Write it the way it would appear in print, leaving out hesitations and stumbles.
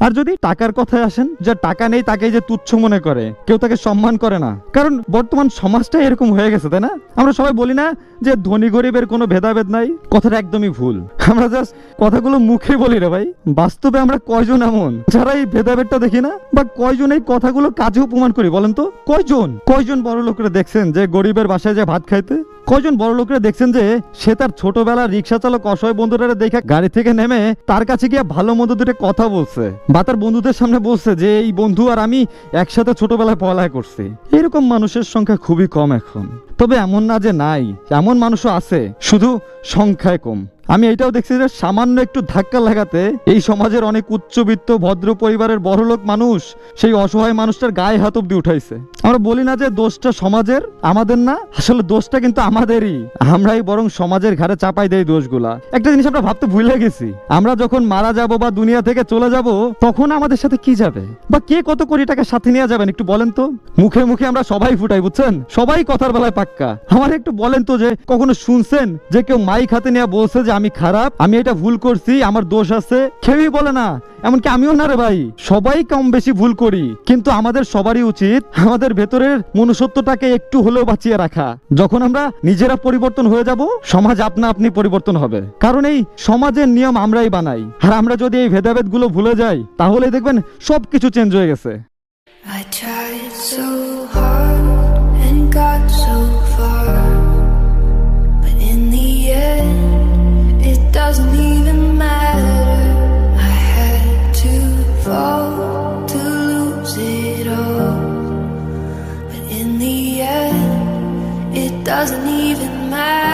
আর যদি টাকার কথায় আসেন, যে টাকা নেই তাকে যে তুচ্ছ মনে করে, কেউ তাকে সম্মান করে না, কারণ বর্তমান সমাজটাই এরকম হয়ে গেছে, তাই না? আমরা সবাই বলি না যে ধনী গরিবের কোনো ভেদাভেদ নাই, কথাটা একদমই ভুল। আমরা জাস্ট কথাগুলো মুখে বলি রে ভাই, বাস্তবে আমরা কয়জন এমন যারা এই ভেদাভেদটা দেখি না, বা কয়জন এই কথাগুলো কাজেও প্রমাণ করি বলেন তো? কয়জন বড় লোকরা দেখছেন যে গরিবের বাসায় যে ভাত খাইতে? কয়জন বড় লোকরা দেখছেন যে সে তার ছোটবেলার রিক্সা চালক অসহায় বন্ধুরা দেখে গাড়ি থেকে নেমে তার কাছে গিয়ে ভালো মন্দ দুটো কথা বলছে, বা তার বন্ধুদের সামনে বলছে যে এই বন্ধু আর আমি একসাথে ছোটবেলায় পড়ালেখা করছি? এরকম মানুষের সংখ্যা খুবই কম এখন। তবে এমন না যে নাই, এমন মানুষও আছে, শুধু সংখ্যায় কম। আমি এটাও দেখছি যে সামান্য একটু ধাক্কা লাগাতে এই সমাজের অনেক উচ্চবিত্ত ভদ্র পরিবারের বড়লোক মানুষ সেই অসহায় মানুষটার গায়ে হাত অব্দি উঠাইছে। আমরা বলি না যে দোষটা সমাজের, আমাদের না, আসলে দোষটা কিন্তু আমাদেরই। আমরাই বরং সমাজের ঘাড়ে চাপাই দেই দোষগুলা। একটা জিনিস আমরা ভাবতে ভুলে গেছি, আমরা যখন মারা যাব বা দুনিয়া থেকে চলে যাব, তখন আমাদের সাথে কি যাবে, বা কে কত কোটি টাকা সাথে নিয়ে যাবেন একটু বলেন তো? মুখে মুখে আমরা সবাই ফুটাই, বুঝছেন, সবাই কথার বেলায় পাক্কা। আমার একটু বলেন তো যে কখনো শুনছেন যে কেউ মাইক হাতে নিয়ে বলছে যে আমি খারাপ, আমি এটা ভুল করছি, আমার দোষ আছে? কেউই বলে না, এমনকি আমিও না রে ভাই। সবাই কম বেশি ভুল করি, কিন্তু আমাদের সবারই উচিত আমাদের ভেতরের মনুষ্যত্বটাকে একটু হলেও বাঁচিয়ে রাখা। যখন আমরা নিজেরা পরিবর্তন হয়ে যাব, সমাজ আপনা আপনি পরিবর্তন হবে, কারণ এই সমাজের নিয়ম আমরাই বানাই। আর আমরা যদি এই ভেদাভেদ গুলো ভুলে যাই, তাহলে দেখবেন সবকিছু চেঞ্জ হয়ে গেছে। I tried so hard and got so far, but in the end it doesn't even matter. I had to fall to lose it all, but in the end it doesn't even matter.